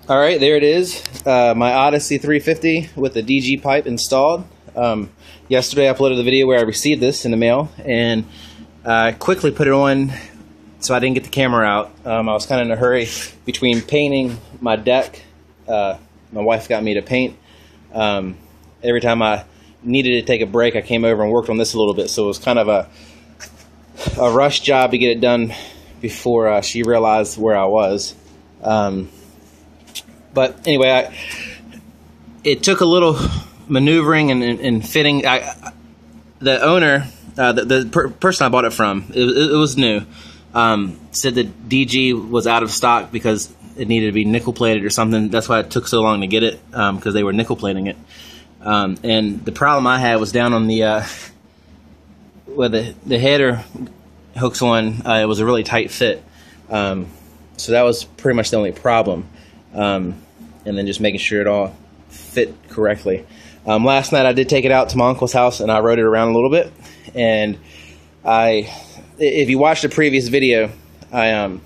Alright, there it is. My Odyssey 350 with the DG pipe installed. Yesterday I uploaded the video where I received this in the mail, and I quickly put it on so I didn't get the camera out. I was kind of in a hurry between painting my deck. My wife got me to paint. Every time I needed to take a break, I came over and worked on this a little bit, so it was kind of a rush job to get it done before she realized where I was. But anyway, it took a little maneuvering and fitting. The owner, the person I bought it from, it was new, said that DG was out of stock because it needed to be nickel plated or something. That's why it took so long to get it, because they were nickel plating it. And the problem I had was down on the where the header hooks on. It was a really tight fit, so that was pretty much the only problem. And then just making sure it all fit correctly. Last night I did take it out to my uncle's house and I rode it around a little bit. And if you watched the previous video, I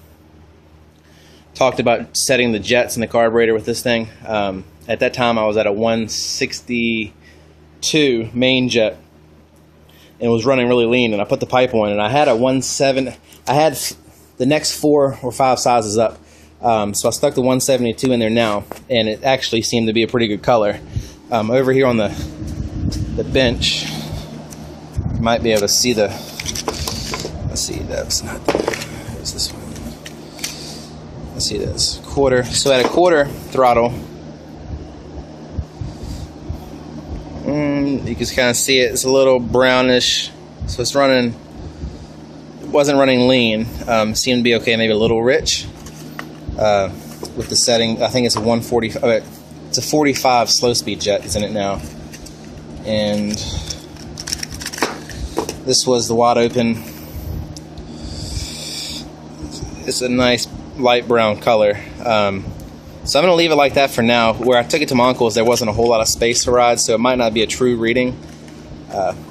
talked about setting the jets in the carburetor with this thing. At that time I was at a 162 main jet and it was running really lean, and I put the pipe on and I had a 1.7. I had the next 4 or 5 sizes up. So I stuck the 172 in there now, and it actually seemed to be a pretty good color. Over here on the bench, you might be able to see the. Let's see, that's not there. What's this one? Let's see this quarter. So at a quarter throttle, you can kind of see it. It's a little brownish, so it's running. It wasn't running lean. Seemed to be okay, maybe a little rich. With the setting, I think it's a 140. It's a 45 slow-speed jet is in it now, and this was the wide open. It's a nice light brown color. So I'm gonna leave it like that for now. Where I took it to my uncle's, there wasn't a whole lot of space to ride, so it might not be a true reading.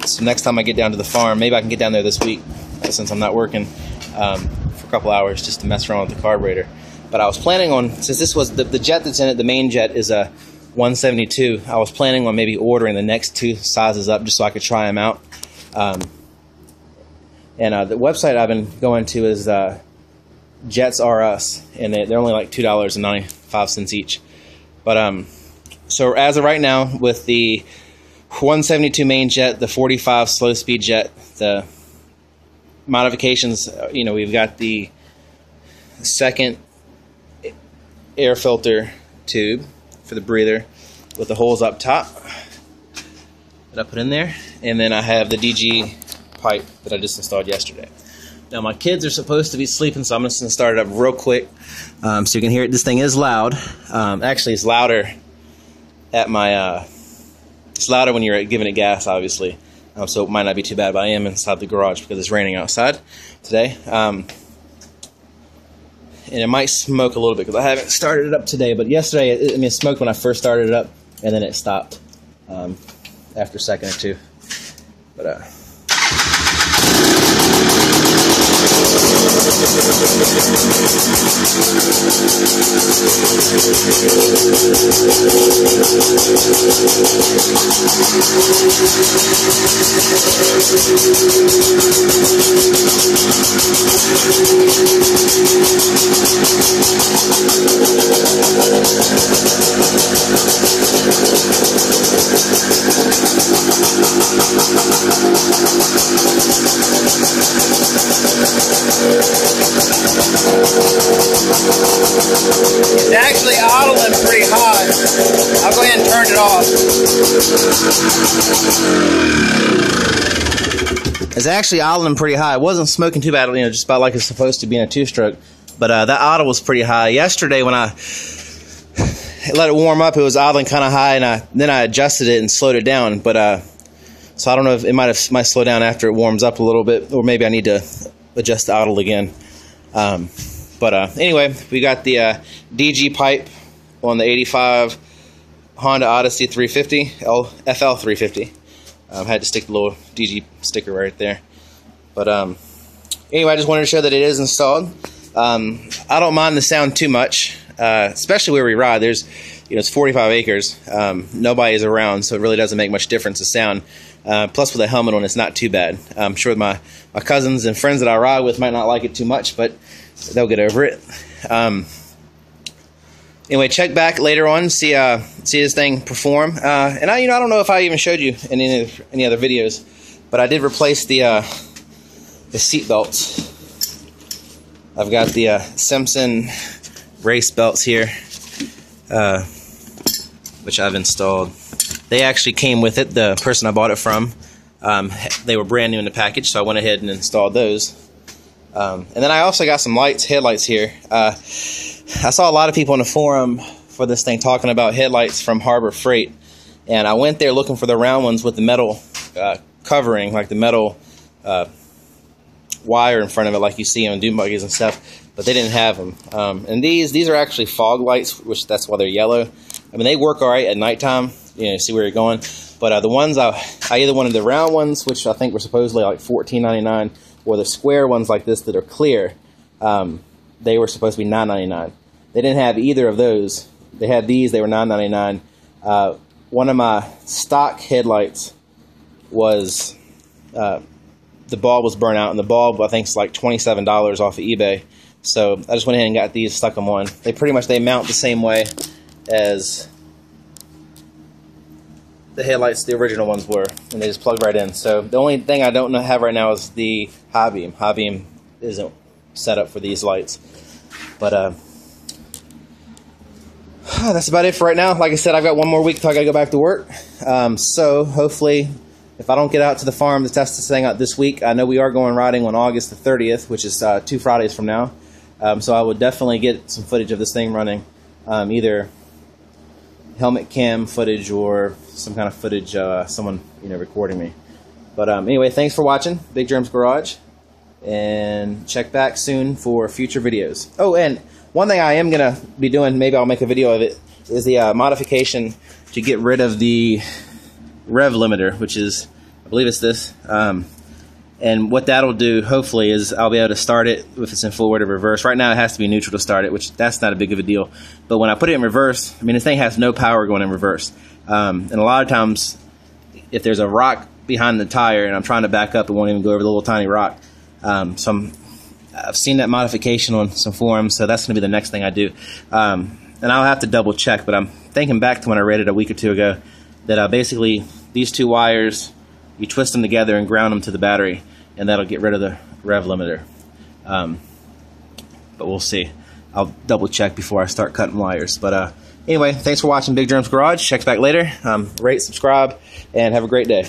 So next time I get down to the farm, maybe I can get down there this week, since I'm not working, for a couple hours just to mess around with the carburetor. But I was planning on, since this was the jet that's in it, the main jet is a 172, I was planning on maybe ordering the next 2 sizes up just so I could try them out. The website I've been going to is Jets R Us, and they're only like $2.95 each. But so as of right now, with the 172 main jet, the 45 slow speed jet, the modifications, we've got the second air filter tube for the breather with the holes up top that I put in there, and then I have the DG pipe that I just installed yesterday. Now my kids are supposed to be sleeping, so I'm just going to start it up real quick, so you can hear it. This thing is loud. Actually, it's louder at my it's louder when you're giving it gas, obviously, so it might not be too bad. But I am inside the garage because it's raining outside today. And it might smoke a little bit because I haven't started it up today. But yesterday, it smoked when I first started it up, and then it stopped after a second or two. But it's actually idling pretty hot. I'll go ahead and turn it off. it's actually idling pretty high. It wasn't smoking too bad, just about like it's supposed to be in a 2-stroke. But that idle was pretty high. Yesterday when I let it warm up, it was idling kind of high, and then I adjusted it and slowed it down. But so I don't know if it might slow down after it warms up a little bit, or maybe I need to adjust the idle again. But anyway, we got the DG pipe on the 85 Honda Odyssey 350, FL350. Had to stick the little DG sticker right there. But anyway, I just wanted to show that it is installed. I don't mind the sound too much. especially where we ride. There's, it's 45 acres. Nobody's around, so it really doesn't make much difference to sound. Plus, with a helmet on, it's not too bad. I'm sure my cousins and friends that I ride with might not like it too much, but they'll get over it. Anyway, check back later on, see this thing perform. And I don't know if I even showed you in any other videos, but I did replace the seat belts. I've got the Simpson race belts here, which I've installed. They actually came with it, the person I bought it from. They were brand new in the package, so I went ahead and installed those. And then I also got some headlights here. I saw a lot of people in the forum for this thing talking about headlights from Harbor Freight, and I went there looking for the round ones with the metal covering, like the metal wire in front of it, like you see on dune buggies and stuff, but they didn't have them. And these are actually fog lights, which that's why they're yellow. I mean, they work all right at nighttime, see where you're going. But the ones I either wanted the round ones, which I think were supposedly like $14.99, or the square ones like this that are clear. They were supposed to be $9.99. They didn't have either of those. They had these. They were $9.99. One of my stock headlights was the bulb was burnt out, and the bulb I think is like $27 off of eBay. So I just went ahead and got these, stuck them on. They mount the same way as the headlights, the original ones were, and they just plug right in. So the only thing I don't have right now is the high beam. High beam isn't set up for these lights. But that's about it for right now. Like I said, I've got one more week until I gotta go back to work. So hopefully, if I don't get out to the farm to test this thing out this week, I know we are going riding on August the 30th, which is 2 Fridays from now. So I would definitely get some footage of this thing running, either helmet cam footage or some kind of footage, someone recording me. But anyway, thanks for watching Big Germ's Garage, and check back soon for future videos. Oh, and one thing I am gonna be doing, maybe I'll make a video of it, is the modification to get rid of the rev limiter, which is, I believe it's this. And what that'll do, hopefully, is I'll be able to start it if it's in forward or reverse. Right now it has to be neutral to start it, which that's not a big of a deal. But when I put it in reverse, I mean, this thing has no power going in reverse. And a lot of times, if there's a rock behind the tire and I'm trying to back up, it won't even go over the little tiny rock. So I've seen that modification on some forums, so that's going to be the next thing I do. And I'll have to double check, but I'm thinking back to when I read it a week or two ago, that basically these two wires, you twist them together and ground them to the battery, and that'll get rid of the rev limiter. But we'll see. I'll double check before I start cutting wires. But anyway, thanks for watching Big Germ's Garage. Check back later. Rate, subscribe, and have a great day.